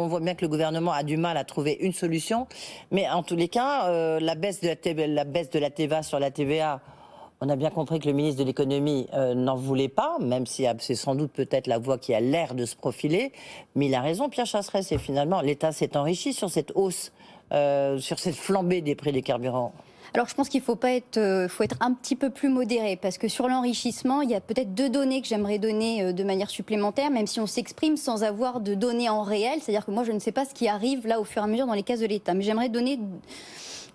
On voit bien que le gouvernement a du mal à trouver une solution, mais en tous les cas, la baisse de la TVA sur la TVA, on a bien compris que le ministre de l'économie n'en voulait pas, même si c'est sans doute peut-être la voie qui a l'air de se profiler, mais il a raison, Pierre Chasseret, c'est finalement l'État s'est enrichi sur cette hausse, sur cette flambée des prix des carburants. Alors je pense qu'il faut être un petit peu plus modéré, parce que sur l'enrichissement, il y a peut-être 2 données que j'aimerais donner de manière supplémentaire, même si on s'exprime sans avoir de données en réel. C'est-à-dire que moi, je ne sais pas ce qui arrive là au fur et à mesure dans les caisses de l'État, mais j'aimerais donner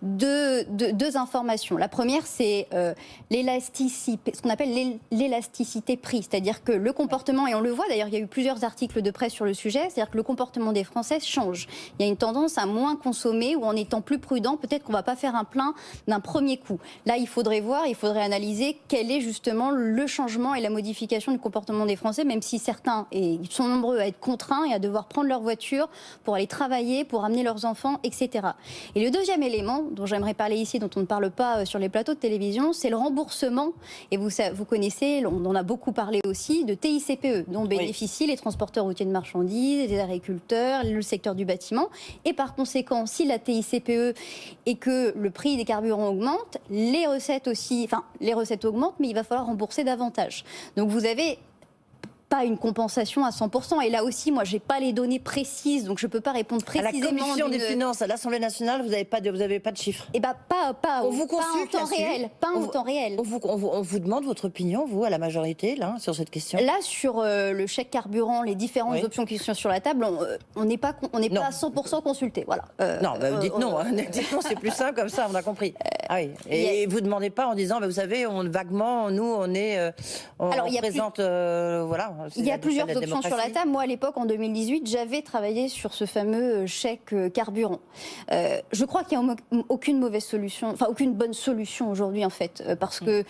deux informations. La première, c'est ce qu'on appelle l'élasticité prix, c'est-à-dire que le comportement, et on le voit d'ailleurs, il y a eu plusieurs articles de presse sur le sujet, c'est-à-dire que le comportement des Français change. Il y a une tendance à moins consommer, ou en étant plus prudent, peut-être qu'on ne va pas faire un plein d'un premier coup. Là, il faudrait analyser quel est justement le changement et la modification du comportement des Français, même si certains, et ils sont nombreux à être contraints et à devoir prendre leur voiture pour aller travailler, pour amener leurs enfants, etc. Et le deuxième élément dont j'aimerais parler ici, dont on ne parle pas sur les plateaux de télévision, c'est le remboursement, et vous connaissez, on en a beaucoup parlé aussi, de TICPE, dont bénéficient les transporteurs routiers de marchandises, les agriculteurs, le secteur du bâtiment. Et par conséquent, si la TICPE et que le prix des carburants augmente, les recettes augmentent, mais il va falloir rembourser davantage. Donc vous avez pas une compensation à 100%. Et là aussi, moi, j'ai pas les données précises, donc je peux pas répondre précisément. À la Commission des finances, à l'Assemblée nationale, vous avez pas de chiffres. Eh ben, pas en temps réel. Pas en temps réel. On vous demande votre opinion, vous, à la majorité, là, sur cette question. Là, sur le chèque carburant, les différentes options qui sont sur la table, on n'est pas à 100% consulté. Voilà. Non, dites non. Dites non, c'est plus simple comme ça, on a compris. Ah oui. Et vous demandez pas en disant, vous savez, vaguement, nous, on représente, voilà. Il y a plusieurs options sur la table. Moi, à l'époque, en 2018, j'avais travaillé sur ce fameux chèque carburant. Je crois qu'il n'y a aucune mauvaise solution, enfin aucune bonne solution aujourd'hui, en fait, parce que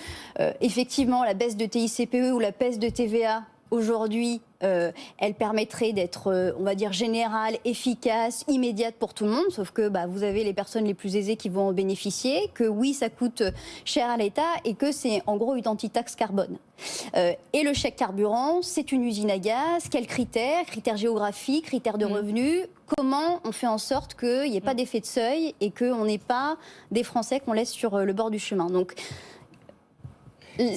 effectivement, la baisse de TICPE ou la baisse de TVA aujourd'hui, elle permettrait d'être, on va dire, générale, efficace, immédiate pour tout le monde, sauf que vous avez les personnes les plus aisées qui vont en bénéficier, que oui, ça coûte cher à l'État et que c'est en gros une anti-taxe carbone. Et le chèque carburant, c'est une usine à gaz. Quels critères? Critères géographiques, critères de revenus. Comment on fait en sorte qu'il n'y ait pas d'effet de seuil et qu'on n'ait pas des Français qu'on laisse sur le bord du chemin. Donc,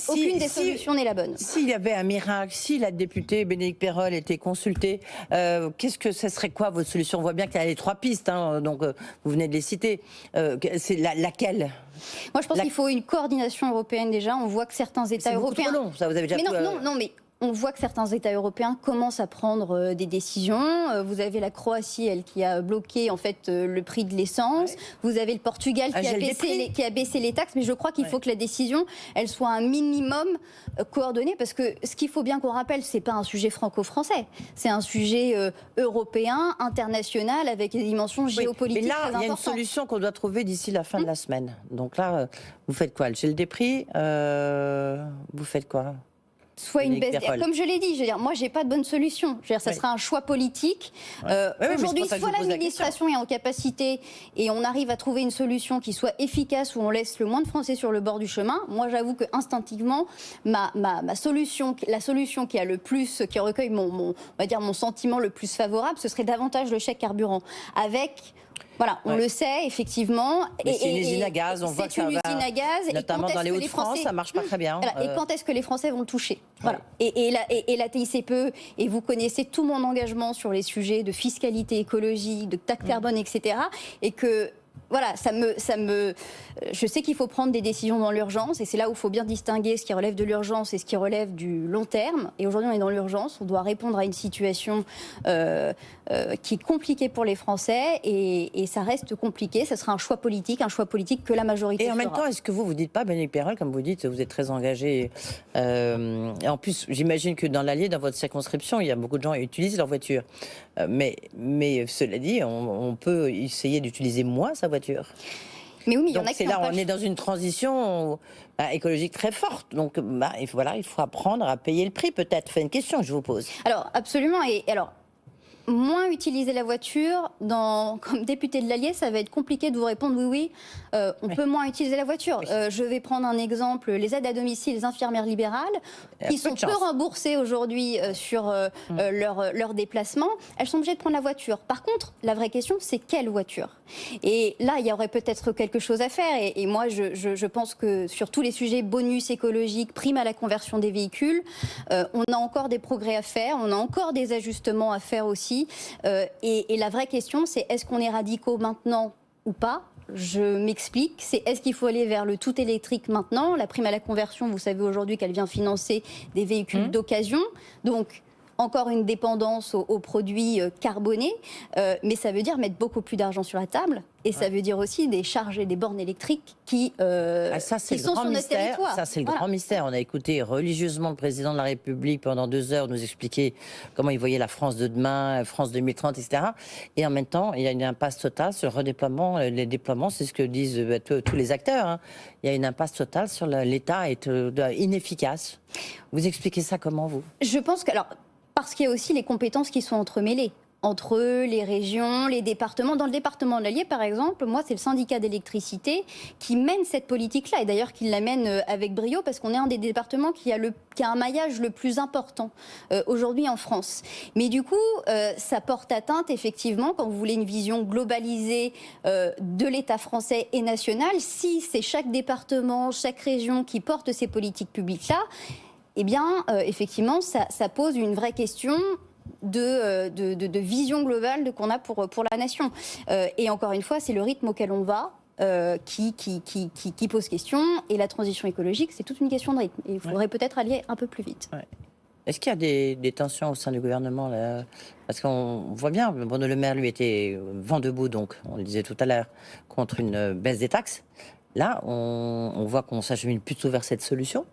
aucune des solutions n'est la bonne. S'il y avait un miracle, si la députée Bénédicte Peyrol était consultée, ce serait quoi votre solution? On voit bien qu'il y a les 3 pistes, donc vous venez de les citer. C'est laquelle? Moi, je pense qu'il faut une coordination européenne déjà. On voit que certains États européens. C'est trop long, ça vous avez déjà. Mais on voit que certains États européens commencent à prendre des décisions. Vous avez la Croatie, elle, qui a bloqué en fait le prix de l'essence. Vous avez le Portugal qui a baissé les taxes. Mais je crois qu'il faut que la décision, elle soit un minimum coordonnée, parce que ce qu'il faut bien qu'on rappelle, c'est pas un sujet franco-français. C'est un sujet européen, international, avec des dimensions géopolitiques très importantes. Mais là, il y a une solution qu'on doit trouver d'ici la fin de la semaine. Donc là, vous faites quoi? Le gel des prix, vous faites quoi? Soit une baisse. Comme je l'ai dit, moi, j'ai pas de bonne solution. Ça sera un choix politique. Aujourd'hui, soit l'administration est en capacité et on arrive à trouver une solution qui soit efficace, où on laisse le moins de Français sur le bord du chemin. Moi, j'avoue que instinctivement, la solution qui a le plus, qui recueille on va dire mon sentiment le plus favorable, ce serait davantage le chèque carburant. Voilà, on le sait, effectivement. C'est une usine à gaz, on voit que ça va, notamment dans les Hauts-de-France, ça marche pas très bien. Voilà, et quand est-ce que les Français vont le toucher? Voilà. Et la TICPE, et vous connaissez tout mon engagement sur les sujets de fiscalité écologique, de taxe carbone, etc. Et que... Voilà, je sais qu'il faut prendre des décisions dans l'urgence, et c'est là où il faut bien distinguer ce qui relève de l'urgence et ce qui relève du long terme. Et aujourd'hui, on est dans l'urgence, on doit répondre à une situation qui est compliquée pour les Français, et ça reste compliqué. Ça sera un choix politique que la majorité fera. Et en même temps, est-ce que vous dites pas, Bénédicte Peyrol, comme vous dites, vous êtes très engagée, et en plus, j'imagine que dans l'Allier, dans votre circonscription, il y a beaucoup de gens qui utilisent leur voiture. Mais cela dit, on peut essayer d'utiliser moins sa voiture. Mais oui, mais il y en a qui on est dans une transition écologique très forte. Donc, il faut apprendre à payer le prix, peut-être. C'est une question que je vous pose. Alors, absolument. Et alors, moins utiliser la voiture, comme député de l'Allier, ça va être compliqué de vous répondre oui, on peut moins utiliser la voiture. Je vais prendre un exemple, les aides à domicile, les infirmières libérales, qui sont peu remboursées aujourd'hui sur leur déplacement, elles sont obligées de prendre la voiture. Par contre, la vraie question, c'est quelle voiture? Et là, il y aurait peut-être quelque chose à faire. Et moi, je pense que sur tous les sujets bonus écologiques, prime à la conversion des véhicules, on a encore des progrès à faire, on a encore des ajustements à faire aussi. Et la vraie question, c'est est-ce qu'on est radicaux maintenant ou pas? Je m'explique, c'est est-ce qu'il faut aller vers le tout électrique maintenant? La prime à la conversion, vous savez aujourd'hui qu'elle vient financer des véhicules d'occasion. Donc, encore une dépendance aux produits carbonés, mais ça veut dire mettre beaucoup plus d'argent sur la table, et ça veut dire aussi des charges et des bornes électriques qui sont sur notre territoire. Ça, c'est le grand mystère. On a écouté religieusement le président de la République pendant 2 heures nous expliquer comment il voyait la France de demain, France 2030, etc. Et en même temps, il y a une impasse totale sur le redéploiement. Les déploiements, c'est ce que disent tous les acteurs, hein. Il y a une impasse totale sur l'État est inefficace. Vous expliquez ça comment, vous? Je pense que... Parce qu'il y a aussi les compétences qui sont entremêlées entre les régions, les départements. Dans le département de l'Allier, par exemple, moi, c'est le syndicat d'électricité qui mène cette politique-là, et d'ailleurs qui la mène avec brio, parce qu'on est un des départements qui a un maillage le plus important aujourd'hui en France. Mais du coup, ça porte atteinte, effectivement, quand vous voulez une vision globalisée de l'État français et national, si c'est chaque département, chaque région qui porte ces politiques publiques-là, eh bien, effectivement, ça pose une vraie question de vision globale qu'on a pour la nation. Et encore une fois, c'est le rythme auquel on va qui pose question. Et la transition écologique, c'est toute une question de rythme. Et il faudrait peut-être aller un peu plus vite. Ouais. Est-ce qu'il y a des tensions au sein du gouvernement là? Parce qu'on voit bien, Bruno Le Maire, lui, était vent debout, donc, on le disait tout à l'heure, contre une baisse des taxes. Là, on voit qu'on s'achemine plutôt vers cette solution.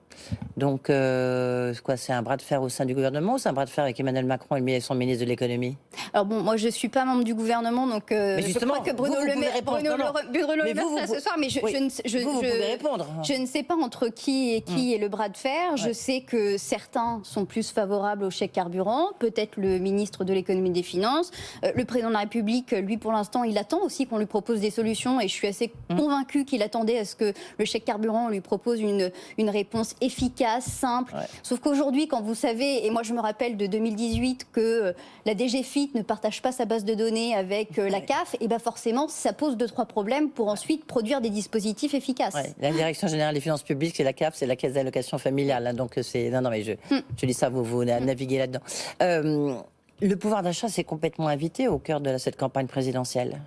Donc, c'est un bras de fer au sein du gouvernement ou c'est un bras de fer avec Emmanuel Macron et son ministre de l'économie? Alors bon, moi je ne suis pas membre du gouvernement, donc je crois que Bruno Le Maire sera ce soir, mais je pouvez répondre. Je ne sais pas entre qui et qui est le bras de fer. Ouais. Je sais que certains sont plus favorables au chèque carburant, peut-être le ministre de l'économie et des finances. Le président de la République, lui pour l'instant, il attend aussi qu'on lui propose des solutions, et je suis assez convaincue qu'il attendait à ce que le chèque carburant, on lui propose une réponse efficace, simple. Ouais. Sauf qu'aujourd'hui, quand vous savez, et moi je me rappelle de 2018 que la DGFiP ne partage pas sa base de données avec la CAF, et bien forcément ça pose 2-3 problèmes pour ensuite produire des dispositifs efficaces. Ouais. La Direction Générale des Finances Publiques, c'est la CAF, c'est la Caisse d'allocation familiale. Hein, donc c'est... Non, mais je dis ça, vous naviguez là-dedans. Le pouvoir d'achat, c'est complètement invité au cœur de cette campagne présidentielle.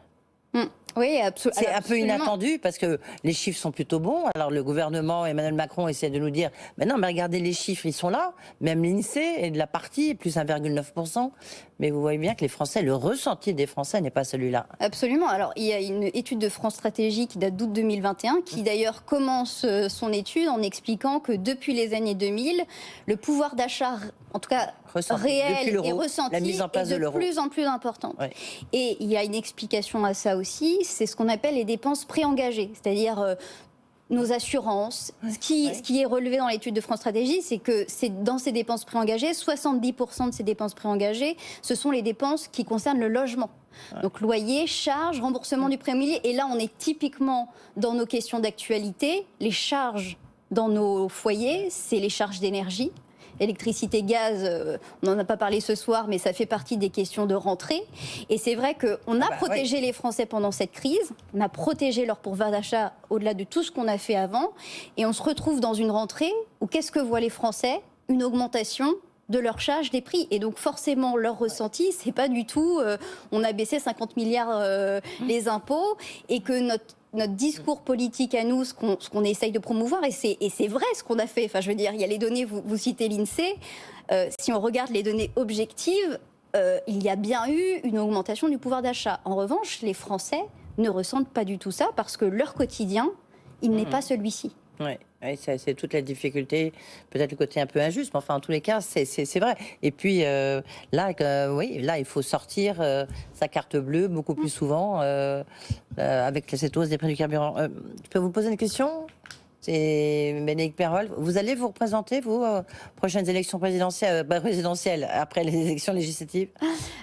Oui, c'est un peu inattendu parce que les chiffres sont plutôt bons. Alors le gouvernement, Emmanuel Macron essaie de nous dire mais non, mais regardez les chiffres, ils sont là. Même l'INSEE est de la partie, plus 1,9%. Mais vous voyez bien que les Français, le ressenti des Français n'est pas celui-là. Absolument. Alors il y a une étude de France Stratégie qui date d'août 2021 qui d'ailleurs commence son étude en expliquant que depuis les années 2000, le pouvoir d'achat, en tout cas réel et ressenti, est de plus en plus importante. Ouais. Et il y a une explication à ça aussi, c'est ce qu'on appelle les dépenses préengagées, c'est-à-dire nos assurances. Ce qui est relevé dans l'étude de France Stratégie, c'est que dans ces dépenses préengagées, 70% de ces dépenses préengagées, ce sont les dépenses qui concernent le logement. Ouais. Donc loyer, charges, remboursement du prêt immobilier. Et là, on est typiquement dans nos questions d'actualité. Les charges dans nos foyers, c'est les charges d'énergie. Électricité, gaz, on n'en a pas parlé ce soir, mais ça fait partie des questions de rentrée. Et c'est vrai qu'on a protégé les Français pendant cette crise, on a protégé leur pouvoir d'achat au-delà de tout ce qu'on a fait avant, et on se retrouve dans une rentrée où qu'est-ce que voient les Français? Une augmentation de leur charge des prix. Et donc forcément, leur ressenti, c'est pas du tout on a baissé 50 milliards les impôts, et que notre discours politique à nous, ce qu'on essaye de promouvoir, et c'est vrai ce qu'on a fait. Enfin, je veux dire, il y a les données, vous citez l'INSEE, si on regarde les données objectives, il y a bien eu une augmentation du pouvoir d'achat. En revanche, les Français ne ressentent pas du tout ça parce que leur quotidien, il n'est pas celui-ci. Ouais. Oui, c'est toute la difficulté, peut-être le côté un peu injuste, mais enfin, en tous les cas, c'est vrai. Et puis, là, il faut sortir sa carte bleue beaucoup plus souvent avec cette hausse des prix du carburant. Je peux vous poser une question ? C'est Bénédicte Perrol. Vous allez vous représenter, vous, aux prochaines élections présidentielles, après les élections législatives?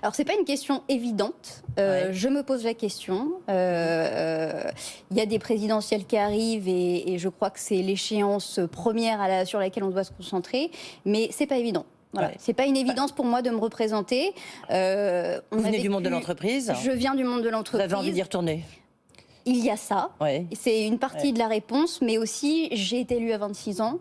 Alors, c'est pas une question évidente. Ouais. Je me pose la question. Il y a des présidentielles qui arrivent et je crois que c'est l'échéance première sur laquelle on doit se concentrer. Mais c'est pas évident. Voilà. Ouais. C'est pas une évidence pour moi de me représenter. Vous venez du monde de l'entreprise? Je viens du monde de Vous l'entreprise. avez envie d'y retourner? Il y a ça. Ouais. C'est une partie de la réponse, mais aussi j'ai été élue à 26 ans.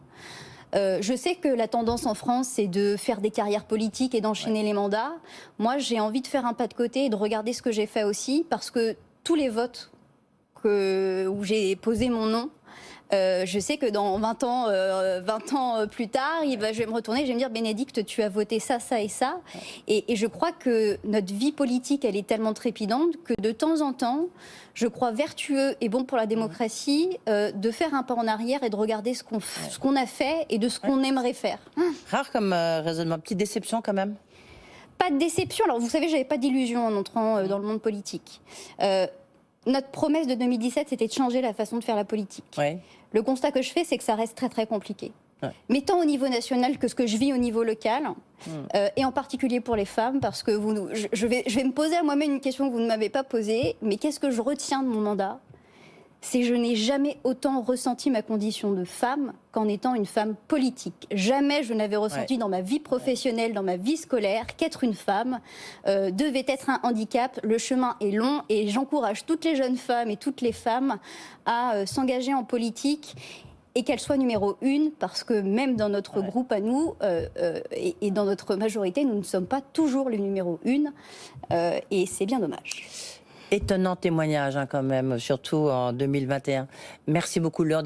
Je sais que la tendance en France, c'est de faire des carrières politiques et d'enchaîner les mandats. Moi, j'ai envie de faire un pas de côté et de regarder ce que j'ai fait aussi, parce que tous les votes où j'ai posé mon nom, je sais que dans 20 ans plus tard, je vais me retourner et je vais me dire, Bénédicte, tu as voté ça, ça et ça. Et je crois que notre vie politique, elle est tellement trépidante que de temps en temps, je crois vertueux et bon pour la démocratie de faire un pas en arrière et de regarder ce qu'on a fait et de ce qu'on aimerait faire. Rare comme raisonnement. Petite déception quand même? Pas de déception. Alors vous savez, j'avais pas d'illusion en entrant dans le monde politique. Notre promesse de 2017, c'était de changer la façon de faire la politique. Ouais. Le constat que je fais, c'est que ça reste très très compliqué. Ouais. Mais tant au niveau national que ce que je vis au niveau local, et en particulier pour les femmes, parce que je vais me poser à moi-même une question que vous ne m'avez pas posée, mais qu'est-ce que je retiens de mon mandat? C'est que je n'ai jamais autant ressenti ma condition de femme qu'en étant une femme politique. Jamais je n'avais ressenti dans ma vie professionnelle, dans ma vie scolaire, qu'être une femme devait être un handicap. Le chemin est long et j'encourage toutes les jeunes femmes et toutes les femmes à s'engager en politique et qu'elles soient numéro 1, parce que même dans notre groupe à nous et dans notre majorité, nous ne sommes pas toujours le numéro 1 et c'est bien dommage. Étonnant témoignage quand même, surtout en 2021. Merci beaucoup, Laure.